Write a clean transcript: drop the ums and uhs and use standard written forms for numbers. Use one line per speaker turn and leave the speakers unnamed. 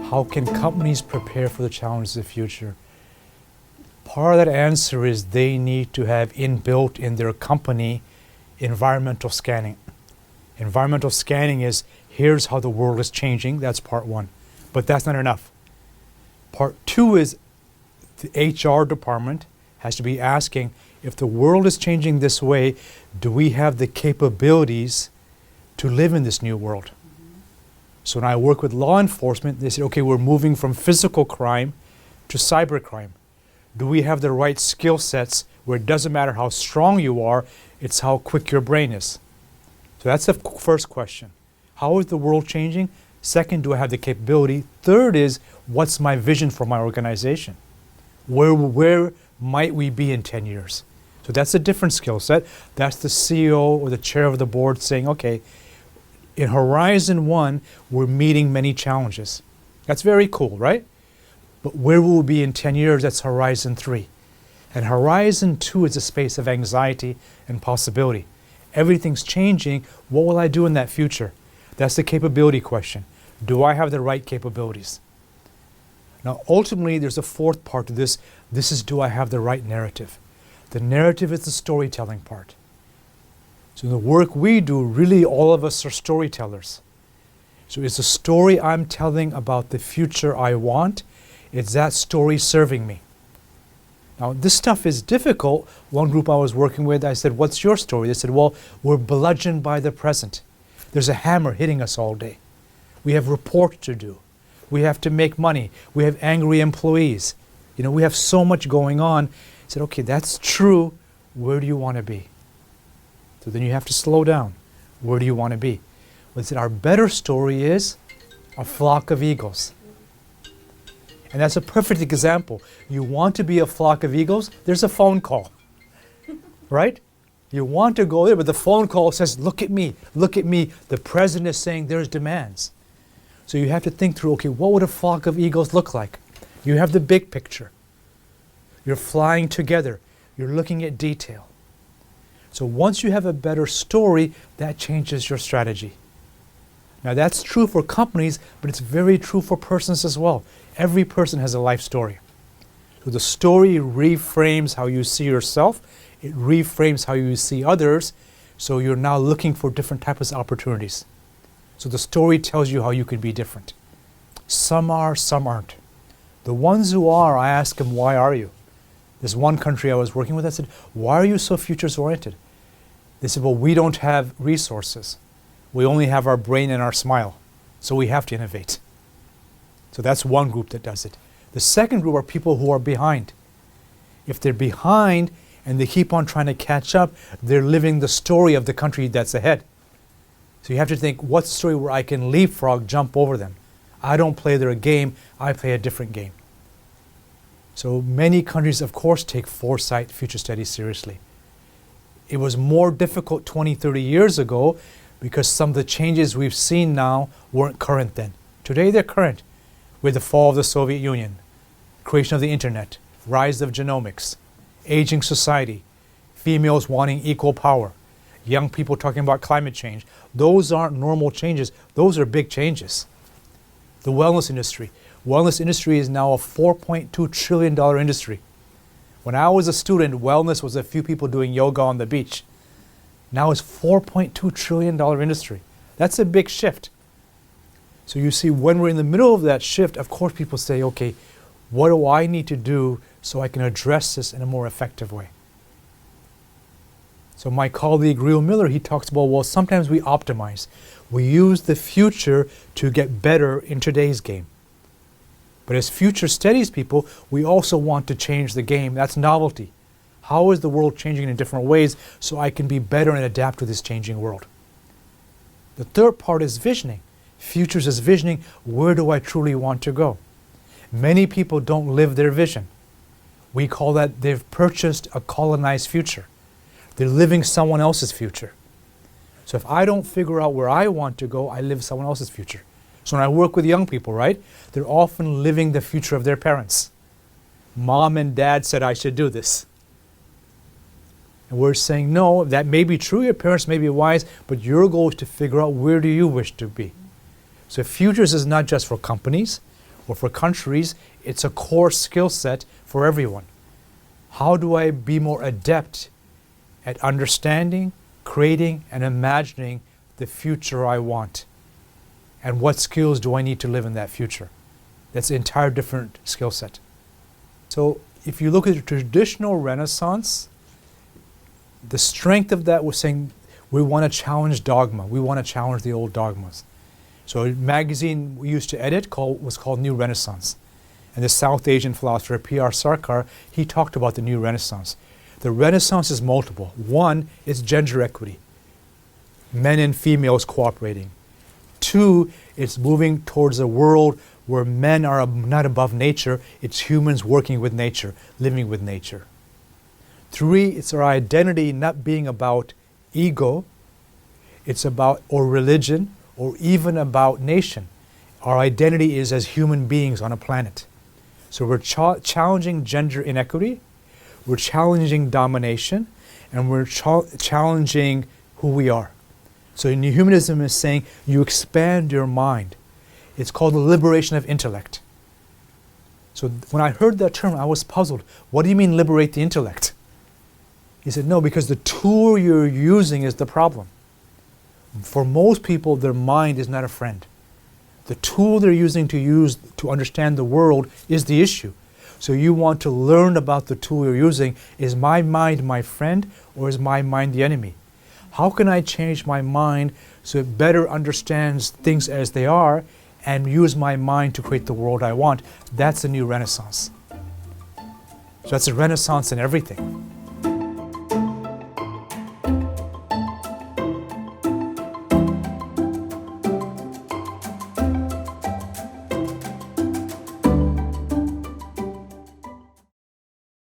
how can companies prepare for the challenges of the future? Part of that answer is they need to have inbuilt in their company environmental scanning. Environmental scanning is, here's how the world is changing, that's part one. But that's not enough. Part two is the HR department has to be asking, if the world is changing this way, do we have the capabilities to live in this new world? So when I work with law enforcement, they say, okay, we're moving from physical crime to cyber crime. Do we have the right skill sets where it doesn't matter how strong you are, it's how quick your brain is? So that's the first question. How is the world changing? Second, do I have the capability? Third is, what's my vision for my organization? Where might we be in 10 years? So that's a different skill set. That's the CEO or the chair of the board saying, okay, in Horizon 1, we're meeting many challenges. That's very cool, right? But where will we be in 10 years? That's Horizon 3. And Horizon 2 is a space of anxiety and possibility. Everything's changing. What will I do in that future? That's the capability question. Do I have the right capabilities? Now, ultimately, there's a fourth part to this. This is, do I have the right narrative? The narrative is the storytelling part. So in the work we do, really all of us are storytellers. So is the story I'm telling about the future I want, is that story serving me? Now, this stuff is difficult. One group I was working with, I said, what's your story? They said, well, we're bludgeoned by the present. There's a hammer hitting us all day. We have reports to do. We have to make money. We have angry employees. You know, we have so much going on. I said, okay, that's true. Where do you want to be? So then you have to slow down. Where do you want to be? Well, I said, our better story is a flock of eagles. And that's a perfect example. You want to be a flock of eagles? There's a phone call, right? You want to go there, but the phone call says, look at me, look at me. The president is saying there's demands. So you have to think through, okay, what would a flock of eagles look like? You have the big picture. You're flying together. You're looking at detail. So once you have a better story, that changes your strategy. Now that's true for companies, but it's very true for persons as well. Every person has a life story. So the story reframes how you see yourself. It reframes how you see others. So you're now looking for different types of opportunities. So the story tells you how you can be different. Some are, some aren't. The ones who are, I ask them, why are you? There's one country I was working with, I said, why are you so futures-oriented? They said, well, we don't have resources. We only have our brain and our smile. So we have to innovate. So that's one group that does it. The second group are people who are behind. If they're behind and they keep on trying to catch up, they're living the story of the country that's ahead. So you have to think, what's the story where I can leapfrog, jump over them? I don't play their game, I play a different game. So many countries, of course, take foresight, future studies seriously. It was more difficult 20, 30 years ago because some of the changes we've seen now weren't current then. Today they're current, with the fall of the Soviet Union, creation of the internet, rise of genomics, aging society, females wanting equal power, young people talking about climate change. Those aren't normal changes, those are big changes. The wellness industry. Wellness industry is now a $4.2 trillion industry. When I was a student, wellness was a few people doing yoga on the beach. Now it's $4.2 trillion industry. That's a big shift. So you see, when we're in the middle of that shift, of course people say, okay, what do I need to do so I can address this in a more effective way? So my colleague, Real Miller, he talks about, well, sometimes we optimize. We use the future to get better in today's game. But as future studies people, we also want to change the game. That's novelty. How is the world changing in different ways so I can be better and adapt to this changing world? The third part is visioning. Futures is visioning, where do I truly want to go? Many people don't live their vision. We call that they've purchased a colonized future. They're living someone else's future. So if I don't figure out where I want to go, I live someone else's future. So when I work with young people, right, they're often living the future of their parents. Mom and dad said I should do this. And we're saying, no, that may be true, your parents may be wise, but your goal is to figure out where do you wish to be. So futures is not just for companies or for countries, it's a core skill set for everyone. How do I be more adept at understanding, creating, and imagining the future I want? And what skills do I need to live in that future? That's an entire different skill set. So if you look at the traditional Renaissance, the strength of that was saying we want to challenge dogma. We want to challenge the old dogmas. So a magazine we used to edit was called New Renaissance. And the South Asian philosopher P.R. Sarkar, he talked about the New Renaissance. The Renaissance is multiple. One is gender equity, men and females cooperating. Two, it's moving towards a world where men are not above nature, it's humans working with nature, living with nature. Three, it's our identity not being about ego, it's about or religion, or even about nation. Our identity is as human beings on a planet. So we're challenging gender inequity, we're challenging domination, and we're challenging who we are. So New Humanism is saying you expand your mind. It's called the liberation of intellect. So when I heard that term, I was puzzled. What do you mean liberate the intellect? He said, no, because the tool you're using is the problem. For most people, their mind is not a friend. The tool they're using to understand the world is the issue. So you want to learn about the tool you're using. Is my mind my friend, or is my mind the enemy? How can I change my mind so it better understands things as they are and use my mind to create the world I want? That's a new Renaissance. So that's a Renaissance in everything.